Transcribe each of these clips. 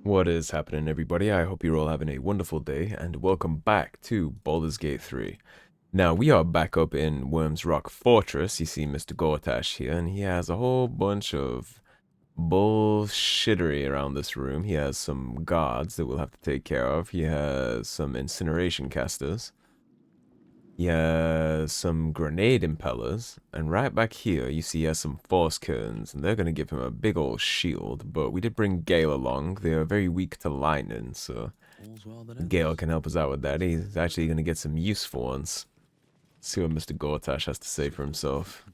What is happening, everybody? I hope you're all having a wonderful day, and welcome back to Baldur's Gate 3. Now, we are back up in Worm's Rock Fortress. You see Mr. Gortash here, and he has a whole bunch of bullshittery around this room. He has some guards that we'll have to take care of. He has some incineration casters. He has some grenade impellers, and right back here you see he has some force curtains, and they're going to give him a big old shield, but we did bring Gale along. They are very weak to lightning, so Gale can help us out with that. He's actually going to get some use for once. See what Mr. Gortash has to say for himself.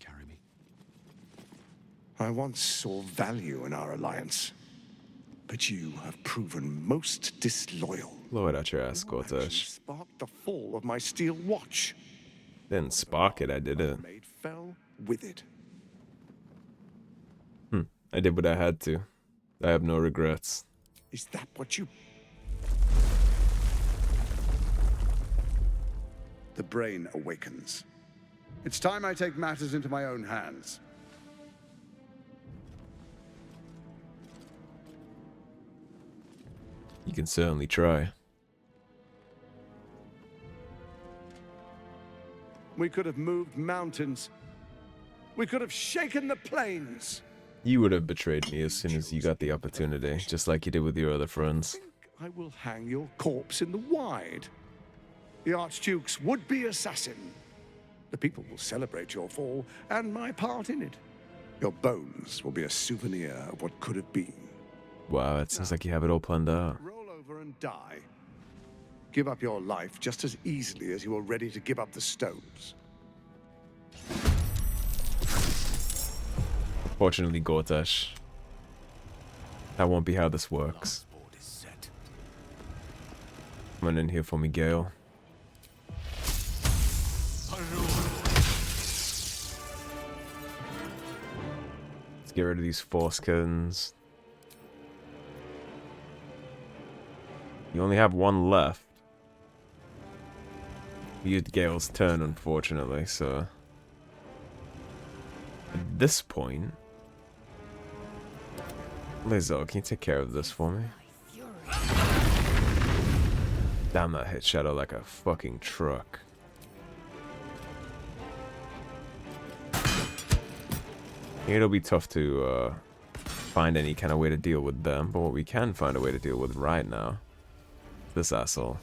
I once saw value in our alliance, but you have proven most disloyal. Blow it out your ass, You actually Gortash. sparked the fall of my steel watch. Didn't spark it, I did it. Made fell with it. I did what I had to. I have no regrets. Is that what you... The brain awakens. It's time I take matters into my own hands. You can certainly try. We could have moved mountains. We could have shaken the plains. You would have betrayed me as soon as you got the opportunity, just like you did with your other friends. I will hang your corpse in the wide. The Archduke's would-be assassin. The people will celebrate your fall and my part in it. Your bones will be a souvenir of what could have been. Wow, it seems like you have it all planned out. Roll over and die. Give up your life just as easily as you are ready to give up the stones. Fortunately, Gortash, that won't be how this works. Come on in here for me, Gale. Let's get rid of these force curtains. You only have one left. We used Gale's turn, unfortunately, so... At this point... Lizzo, can you take care of this for me? Damn, that hit Shadow like a fucking truck. It'll be tough to find any kind of way to deal with them, but what we can find a way to deal with right now, this asshole.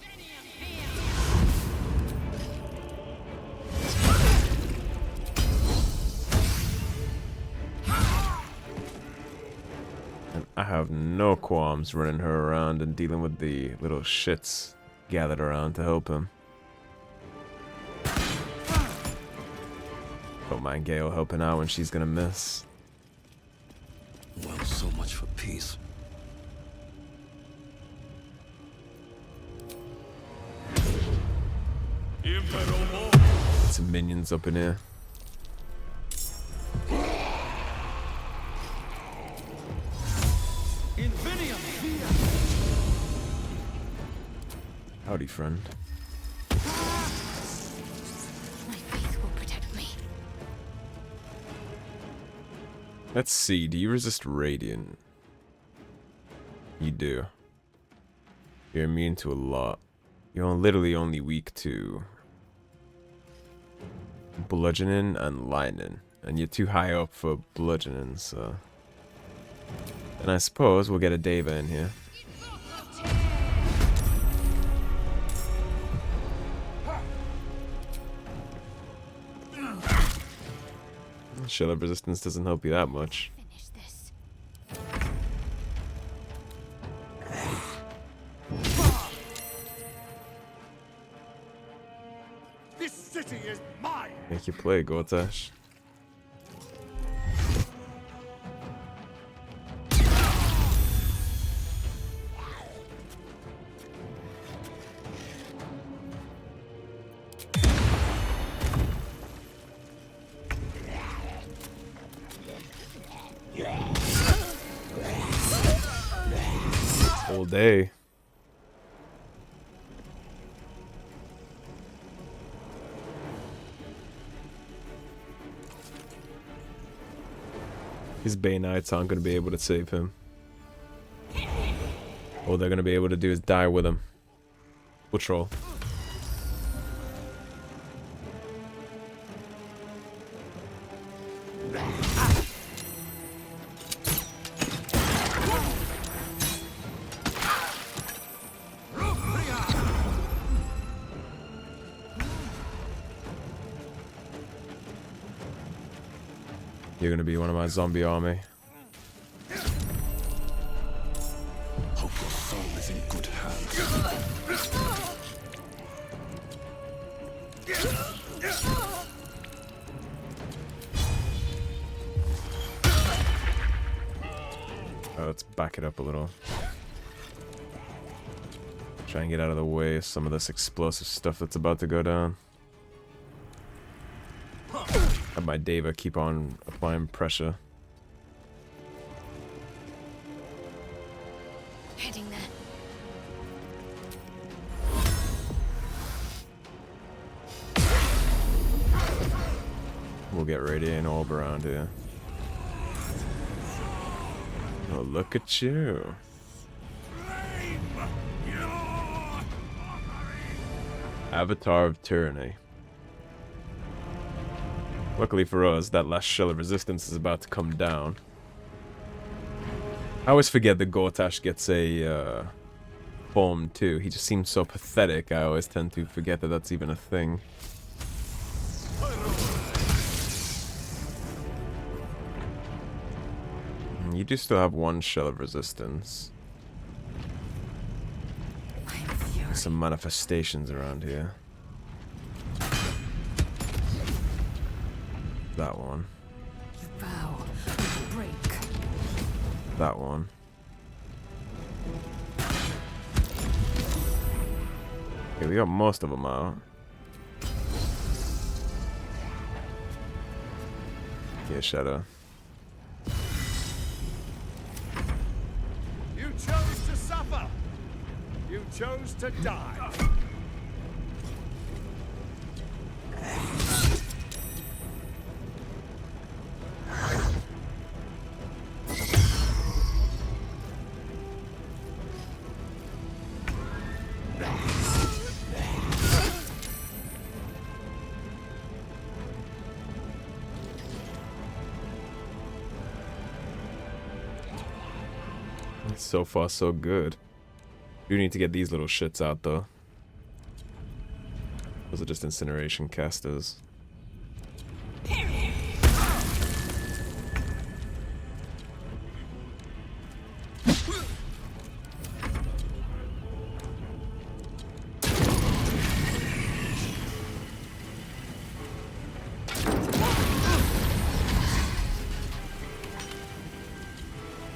And I have no qualms running her around and dealing with the little shits gathered around to help him. Don't mind Gale helping out when she's gonna miss. Well, so much for peace. Some minions up in here. Howdy, friend. My faith will protect me. Let's see, do you resist radiant? You do. You're immune to a lot. You're literally only weak to bludgeoning and lightning. And you're too high up for bludgeoning, so... And I suppose we'll get a Deva in here. Shell of resistance doesn't help you that much. Finish this. This city is mine! Make you play, Gortash. All day. His Bay Knights aren't going to be able to save him. All they're gonna be able to do is die with him. Patrol. You're gonna be one of my zombie army. Hope your soul is in good hands. Let's back it up a little. Try and get out of the way of some of this explosive stuff that's about to go down. Have my Deva keep on applying pressure. Heading there. We'll get radiant orb around here. Oh, look at you. Avatar of Tyranny. Luckily for us, that last shell of resistance is about to come down. I always forget that Gortash gets a form too. He just seems so pathetic. I always tend to forget that that's even a thing. You do still have one shell of resistance. Some manifestations around here. That one. You bow, you break. That one. Okay, we got most of them out. Yeah, Shadow. You chose to suffer. You chose to die. So far, so good. Do need to get these little shits out, though. Those are just incineration casters.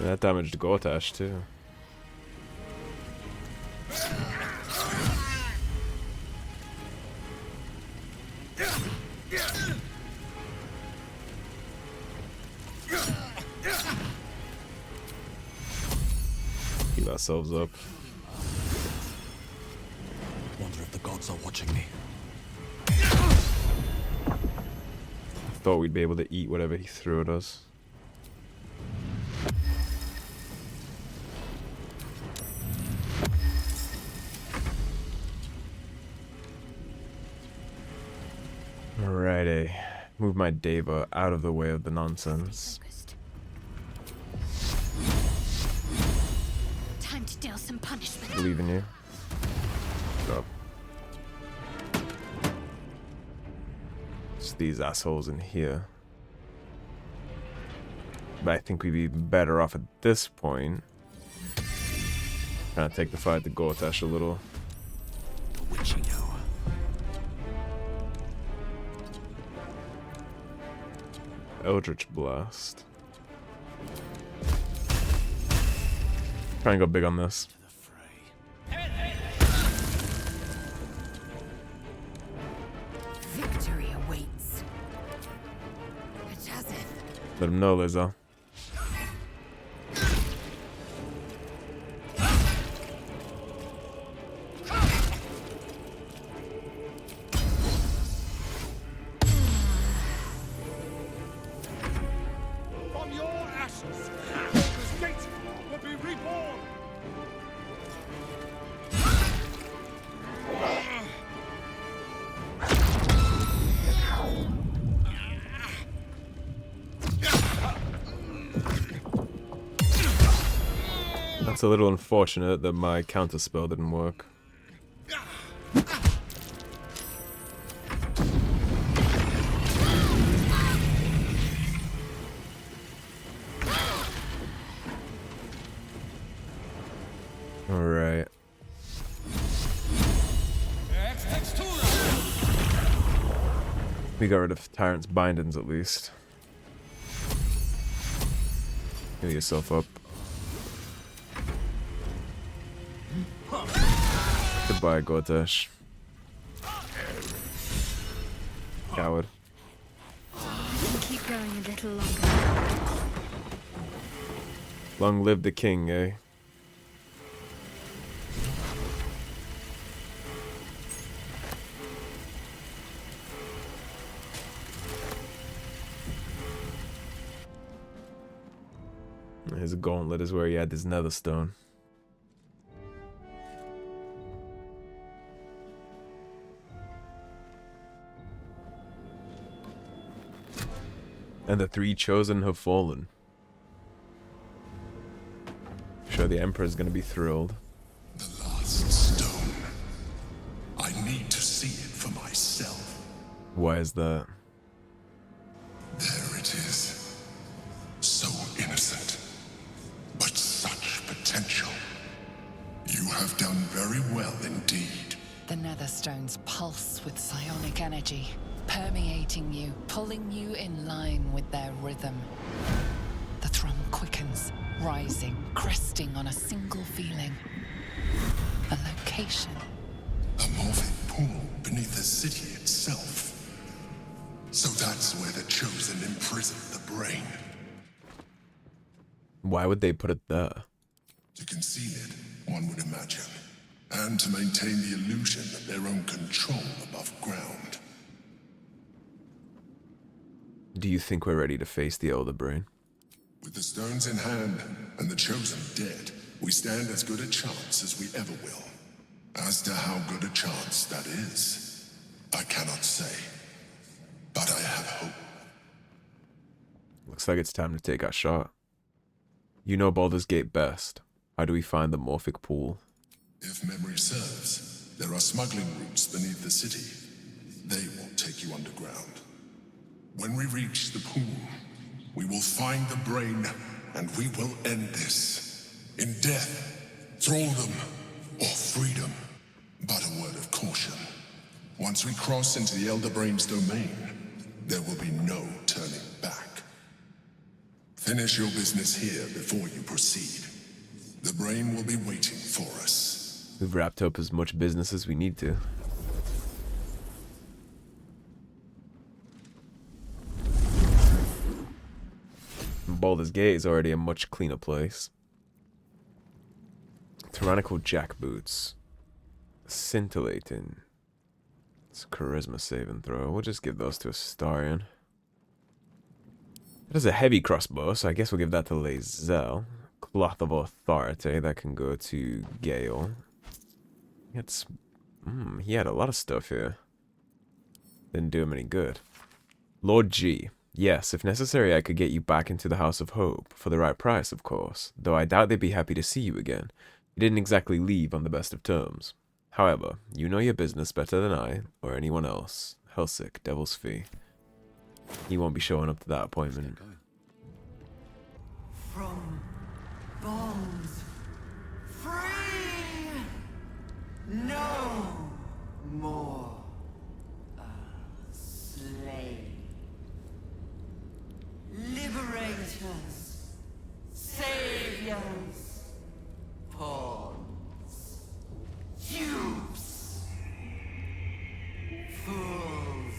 That damaged Gortash too. Heal ourselves up. Wonder if the gods are watching me. Thought we'd be able to eat whatever he threw at us. Alrighty. Move my Deva out of the way of the nonsense. Focused. Time to deal some punishment. Believe in you. Drop. Just these assholes in here. But I think we'd be better off at this point. Trying to take the fight to Gortash a little. The witching hour. Eldritch Blast. Try and go big on this. To the fray. Victory awaits. It has it. Let him know, Lizzo. From your ashes, Baldur's Gate will be reborn. It's a little unfortunate that my counter spell didn't work. Alright. We got rid of Tyrant's bindings at least. Heal yourself up. Goodbye, Gortash. Coward. We can keep going a little longer. Long live the king, eh? His gauntlet is where he had his nether stone. And the 3 chosen have fallen. I'm sure the Emperor's gonna be thrilled. The last stone. I need to see it for myself. Why is that? There it is. So innocent, but such potential. You have done very well indeed. The Netherstones pulse with psionic energy, permeating you, pulling you in line with their rhythm. The thrum quickens, rising, cresting on a single feeling. A location. A morphic pool beneath the city itself. So that's where the chosen imprisoned the brain. Why would they put it there? To conceal it, one would imagine. And to maintain the illusion of their own control above ground. Do you think we're ready to face the Elder Brain? With the stones in hand and the chosen dead, we stand as good a chance as we ever will. As to how good a chance that is, I cannot say. But I have hope. Looks like it's time to take our shot. You know Baldur's Gate best. How do we find the morphic pool? If memory serves, there are smuggling routes beneath the city. They will take you underground. When we reach the pool, we will find the brain, and we will end this. In death, thraldom, or freedom. But a word of caution. Once we cross into the Elder Brain's domain, there will be no turning back. Finish your business here before you proceed. The brain will be waiting for us. We've wrapped up as much business as we need to. Baldur's Gate is already a much cleaner place. Tyrannical jackboots. Scintillating. It's a charisma saving throw. We'll just give those to Astarion. That is a heavy crossbow, so I guess we'll give that to Lae'zel. Cloth of Authority, that can go to Gale. He had a lot of stuff here. Didn't do him any good. Lord G. Yes, if necessary, I could get you back into the House of Hope, for the right price, of course, though I doubt they'd be happy to see you again. You didn't exactly leave on the best of terms. However, you know your business better than I, or anyone else. Hellsick, Devil's Fee. He won't be showing up to that appointment. From bonds free, no more a slave. Liberators, saviors, pawns, dupes, fools,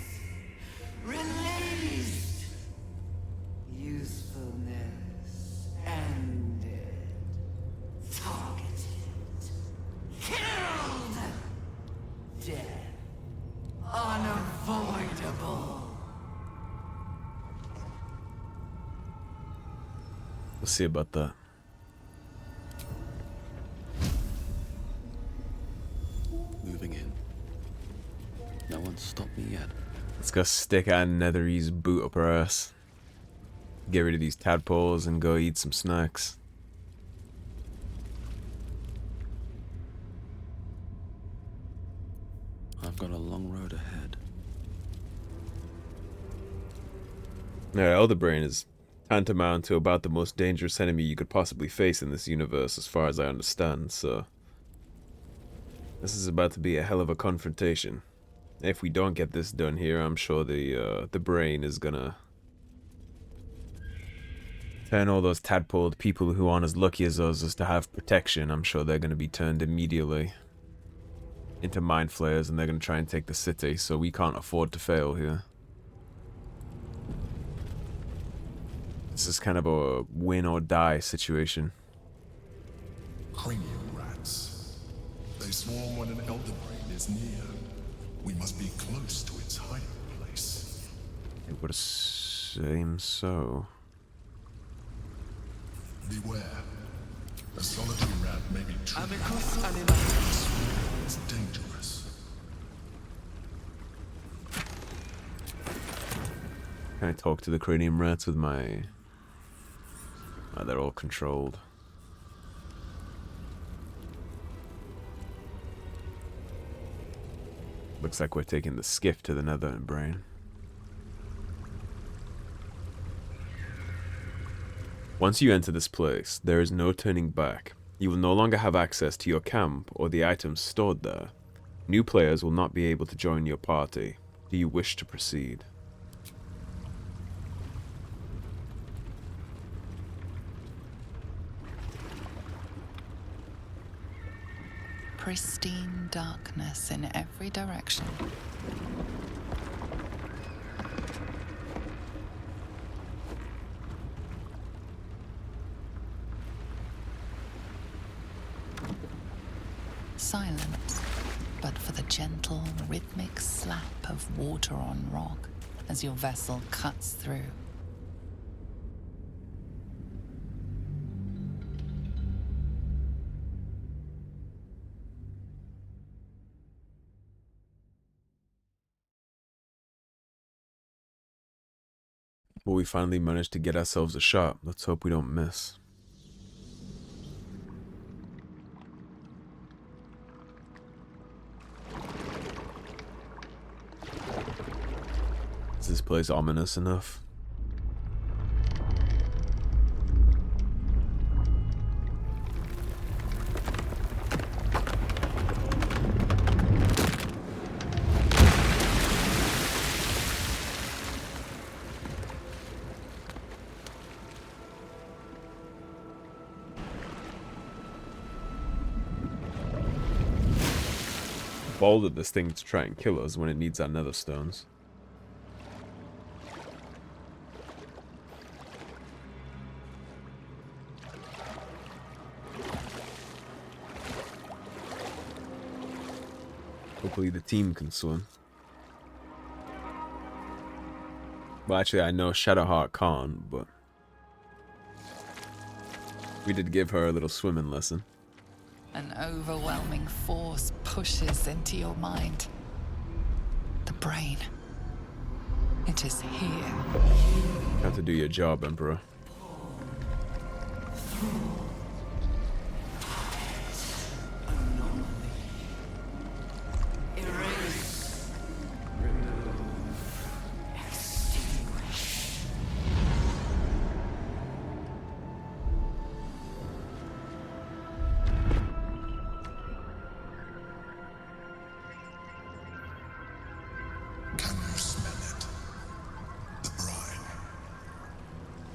released, usefulness ended, targeted, killed, death unavoidable. We'll see about that. Moving in. No one's stopped me yet. Let's go stick our Netherese boot up our ass. Get rid of these tadpoles and go eat some snacks. I've got a long road ahead. Yeah, Elder Brain is tantamount to about the most dangerous enemy you could possibly face in this universe, as far as I understand, so this is about to be a hell of a confrontation. If we don't get this done here, I'm sure the Brain is gonna turn all those tadpoled people who aren't as lucky as us as to have protection. I'm sure they're gonna be turned immediately into mind flayers, and they're gonna try and take the city, so we can't afford to fail here. This is kind of a win or die situation. Cranium rats. They swarm when an elder brain is near. We must be close to its hiding place. It would seem so. Beware. A solitary rat may be tricky. It's dangerous. Can I talk to the cranium rats with my... Oh, they're all controlled. Looks like we're taking the skiff to the Nether Brain. Once you enter this place, there is no turning back. You will no longer have access to your camp or the items stored there. New players will not be able to join your party. Do you wish to proceed? Pristine darkness in every direction. Silence, but for the gentle, rhythmic slap of water on rock as your vessel cuts through. Well, we finally managed to get ourselves a shot. Let's hope we don't miss. Is this place ominous enough? Baldur this thing to try and kill us when it needs our nether stones. Hopefully the team can swim. Well, actually, I know Shadowheart can't, but we did give her a little swimming lesson. An overwhelming force pushes into your mind. The brain. It is here. Have to do your job, Emperor. Erase. Remove. Extinguish. Can you smell it? The brine.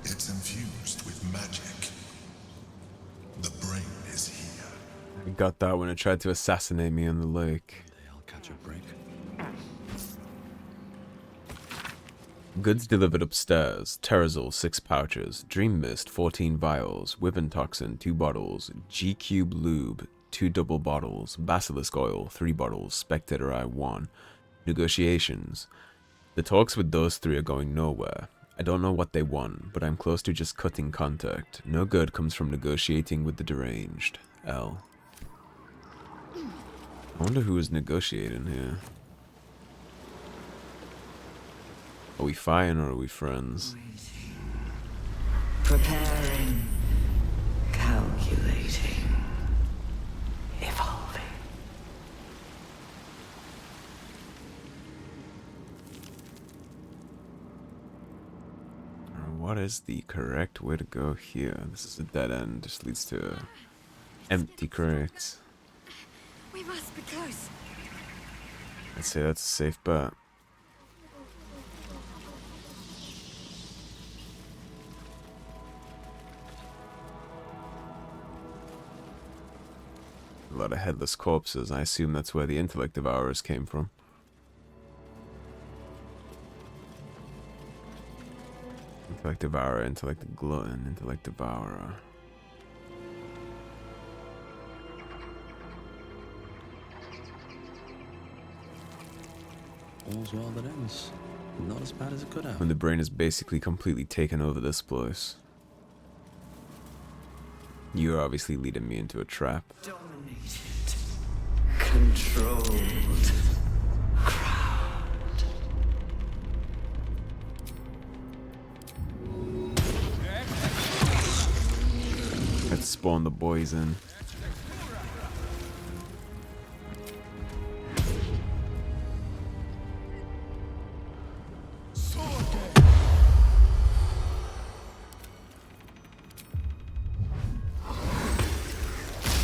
It's infused with magic. The brain is here. I got that when it tried to assassinate me in the lake. They'll catch a break. Goods delivered upstairs. Terrazol 6 pouches. Dream Mist 14 vials. Wyvern Toxin 2 bottles. G-Cube Lube 2 double bottles. Basilisk Oil 3 bottles. Spectator Eye 1. Negotiations. The talks with those 3 are going nowhere. I don't know what they want, but I'm close to just cutting contact. No good comes from negotiating with the deranged. L. I wonder who is negotiating here. Are we fighting or are we friends? Preparing. Calculating. Evolving. what is the correct way to go here? This is a dead end. This leads to empty crates. We must be close. I'd say that's a safe bet. A lot of headless corpses. I assume that's where the intellect devourers came from. Intellect devourer, intellect glutton, intellect devourer. All's well that ends. Not as bad as it could have. When the brain is basically completely taken over this place. You're obviously leading me into a trap. Dominated. Controlled. Crowned. Let's spawn the boys in.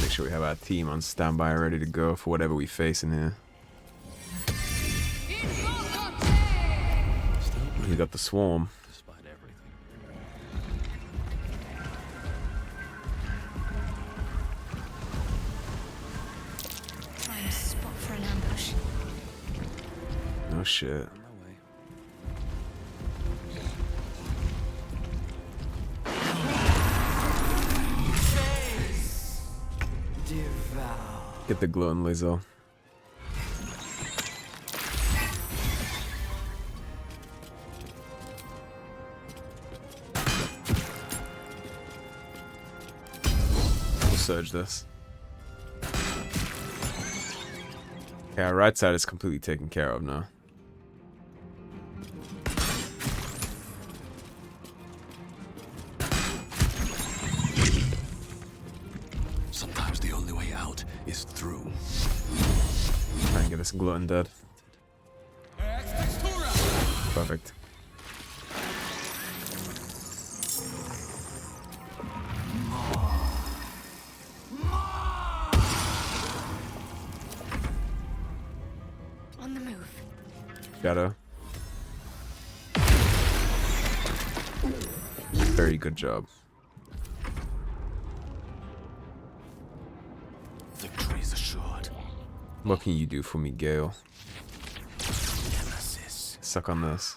Make sure we have our team on standby ready to go for whatever we face in here. We got the swarm. Despite everything. Prime spot for an ambush. No shit. On my way. Devour. Get the glowing laser. We'll surge this. Okay, our right side is completely taken care of now. Sometimes the only way out is through. Try and get this glutton dead. Perfect. On the move. Shadow. Very good job. Victory is assured. What can you do for me, Gale? Nemesis. Suck on this.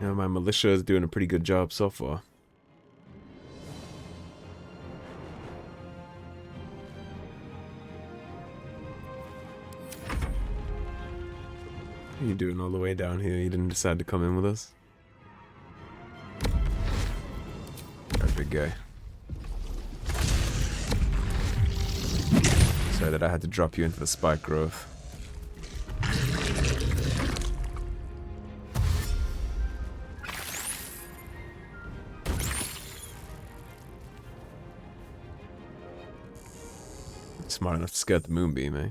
Yeah, my militia is doing a pretty good job so far. What are you doing all the way down here? You didn't decide to come in with us? You're a big guy. Sorry that I had to drop you into the spike growth. Smart enough to scare the moonbeam, eh?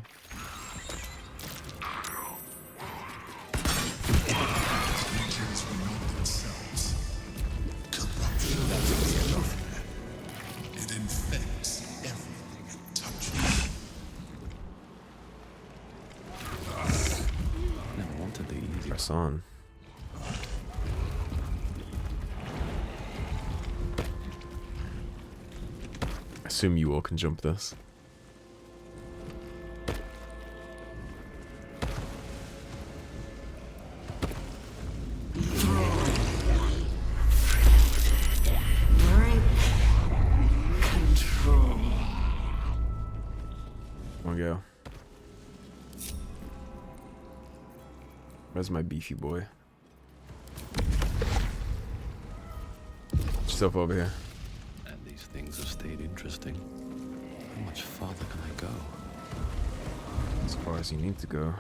Creatures were not themselves. Corruption is everywhere. It infects everything it touches. Never wanted the easy. Press on. Assume you all can jump this. Control. Come on, go. Where's my beefy boy? yourself over here. And these things have stayed interesting. How much farther can I go? As far as you need to go.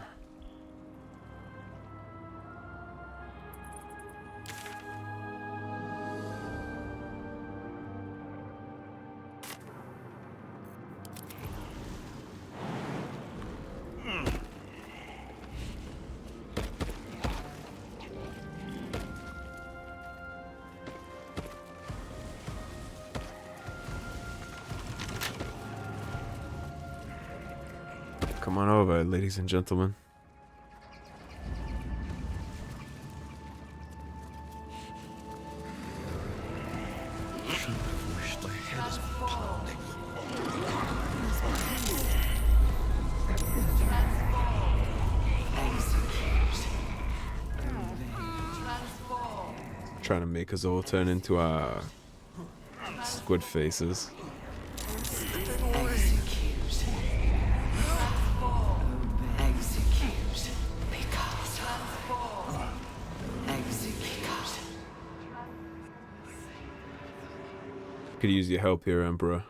Come on over, ladies and gentlemen. Trying to make us all turn into our squid faces. Could use your help here, Emperor.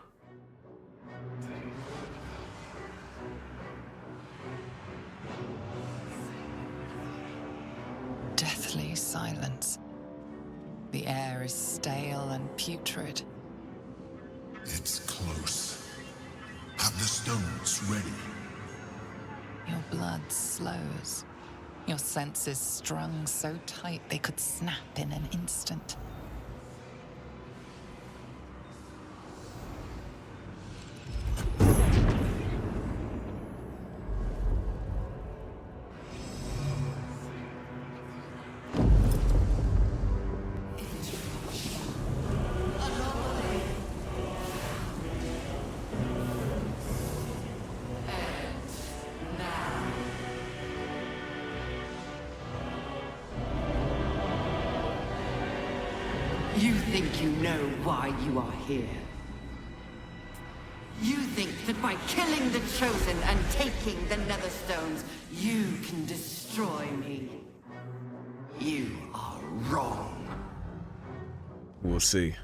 Deathly silence. The air is stale and putrid. It's close. Have the stones ready. Your blood slows. Your senses strung so tight they could snap in an instant. You think you know why you are here. You think that by killing the Chosen and taking the Netherstones, you can destroy me. You are wrong. We'll see.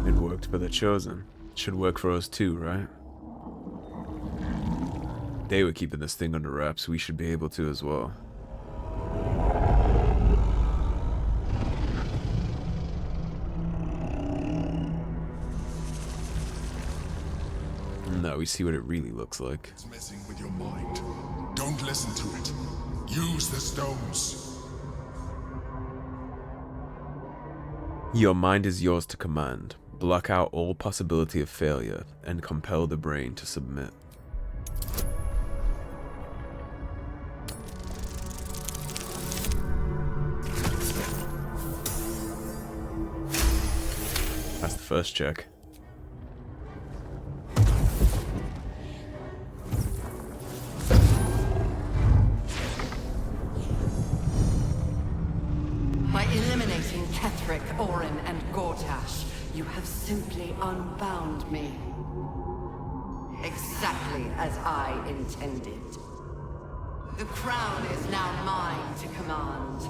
It worked for the Chosen. Should work for us too, right? They were keeping this thing under wraps. We should be able to as well. Now we see what it really looks like. It's messing with your mind. Don't listen to it. Use the stones. Your mind is yours to command. Block out all possibility of failure and compel the brain to submit. That's the first check. By eliminating Ketheric, Orin, and Gortash, you have simply unbound me. Exactly as I intended. The crown is now mine to command.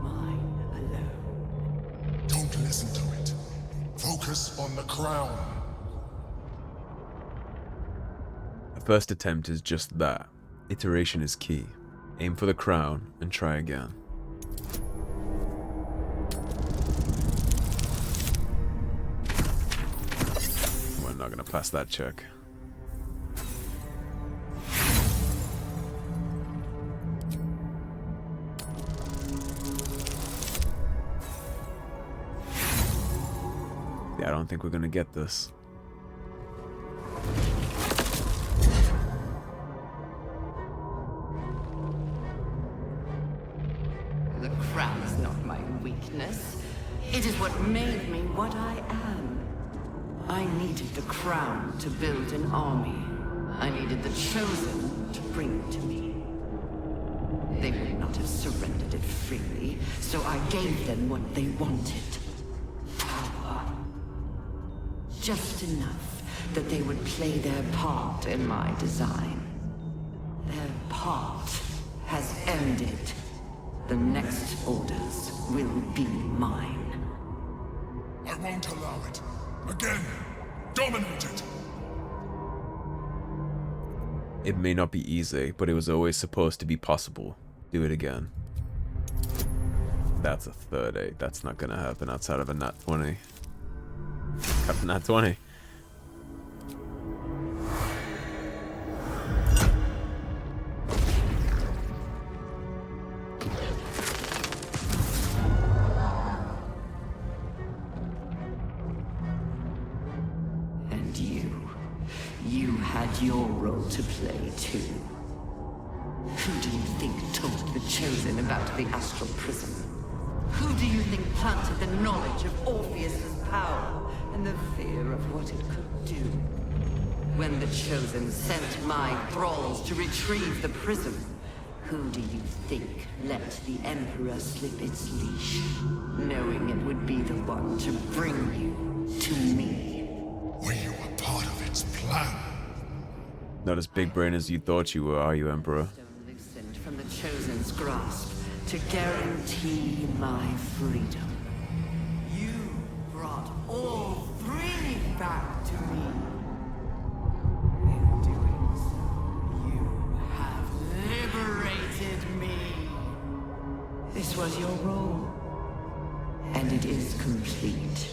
Mine alone. Don't listen to it. Focus on the crown. The first attempt is just that. Iteration is key. Aim for the crown and try again. We're not gonna pass that check. Yeah, I don't think we're gonna get this. The crown is not my weakness. It is what made me what I am. I needed the crown to build an army. I needed the Chosen to bring it to me. They would not have surrendered it freely, so I gave them what they wanted. just enough that they would play their part in my design. Their part has ended. The next orders will be mine. I won't allow it. Again, dominate it. It may not be easy, but it was always supposed to be possible. Do it again. That's a third 8. That's not gonna happen outside of a nat 20. Got a nat 20. And you had your role to play too. Who do you think told the Chosen about the astral prism? Who do you think planted the knowledge of Orpheus's power and the fear of what it could do? When the Chosen sent my thralls to retrieve the prism, who do you think let the Emperor slip its leash, knowing it would be the one to bring you to me? We were part of its plan. Not as big brain as you thought you were, are you, Emperor? Loosened from the Chosen's grasp to guarantee my freedom. You brought all three back to me. In doing so, you have liberated me. This was your role, and it is complete.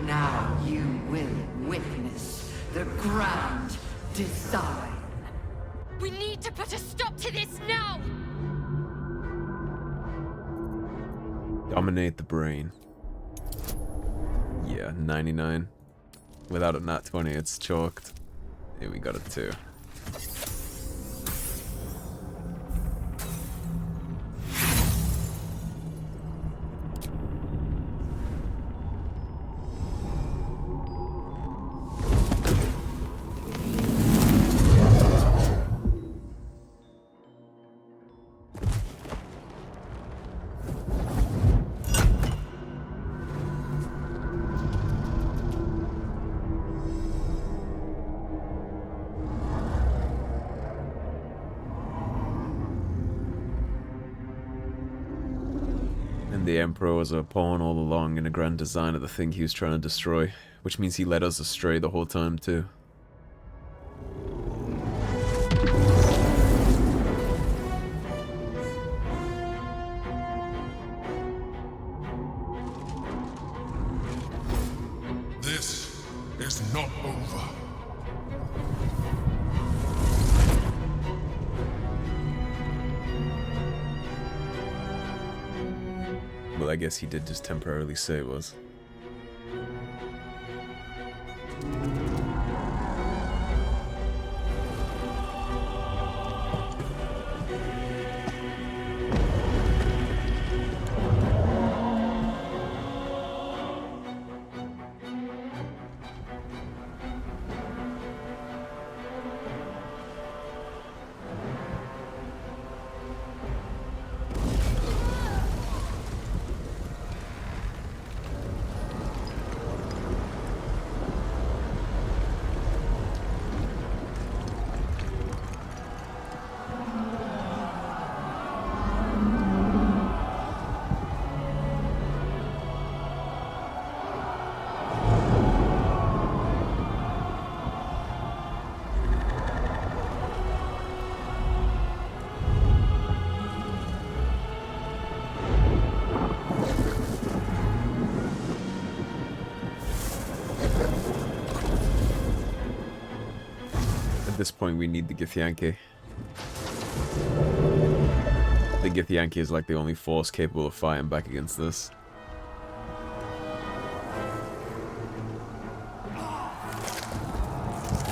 Now you will witness the grand design. We need to put a stop to this now! Dominate the brain. Yeah, 99. Without a nat 20, it's chalked. Here we got a 2. The Emperor was a pawn all along in a grand design of the thing he was trying to destroy, which means he led us astray the whole time too. This is not over. Well, I guess he did just temporarily say it was. At this point, we need the Githyanki. The Githyanki is like the only force capable of fighting back against this.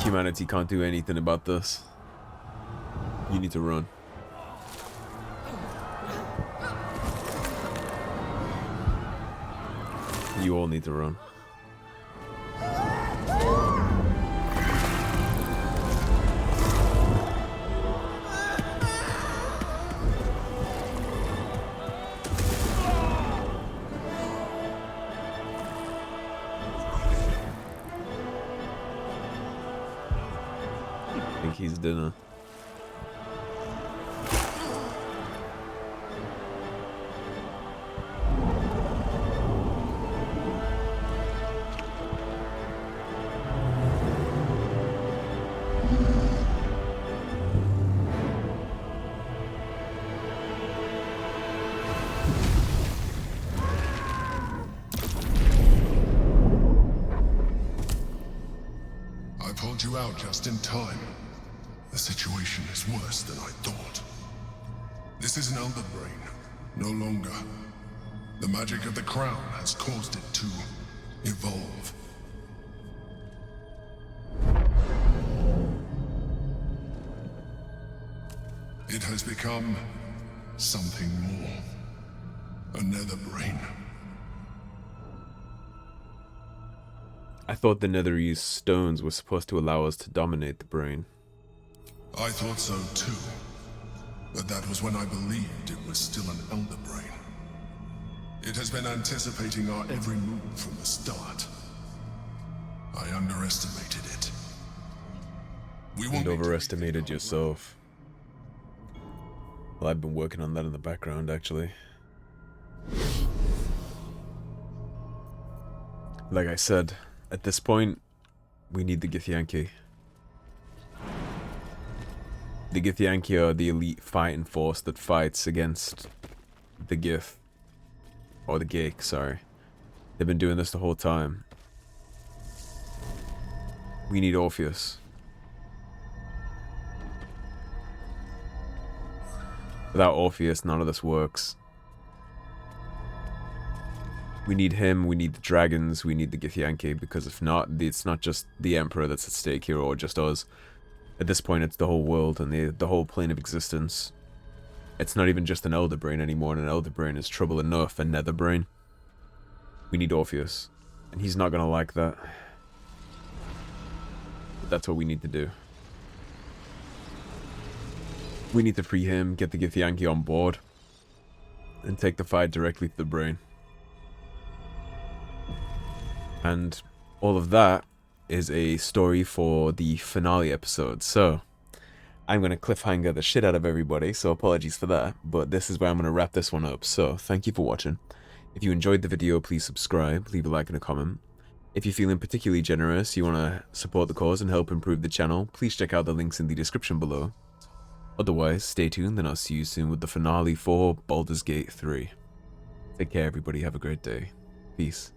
Humanity can't do anything about this. You need to run. You all need to run. think he's dinner. Pulled you out just in time. The situation is worse than I thought. This is an elder brain, no longer. The magic of the crown has caused it to evolve. It has become something more. Another brain. I thought the Netherese stones were supposed to allow us to dominate the brain. I thought so too. But that was when I believed it was still an elder brain. It has been anticipating our every move from the start. I underestimated it. And overestimated yourself. Well, I've been working on that in the background, actually. Like I said, at this point, we need the Githyanki. The Githyanki are the elite fighting force that fights against the Gith. Or the Geik, sorry. They've been doing this the whole time. We need Orpheus. Without Orpheus, none of this works. We need him, we need the dragons, we need the Githyanki, because if not, it's not just the Emperor that's at stake here, or just us. At this point, it's the whole world and the whole plane of existence. It's not even just an Elder Brain anymore, and an Elder Brain is trouble enough, a Nether Brain. We need Orpheus, and he's not gonna like that. But that's what we need to do. We need to free him, get the Githyanki on board, and take the fight directly to the brain. And all of that is a story for the finale episode. So, I'm going to cliffhanger the shit out of everybody, so apologies for that. But this is where I'm going to wrap this one up. So, thank you for watching. If you enjoyed the video, please subscribe, leave a like and a comment. If you're feeling particularly generous, you want to support the cause and help improve the channel, please check out the links in the description below. Otherwise, stay tuned and I'll see you soon with the finale for Baldur's Gate 3. Take care everybody, have a great day. Peace.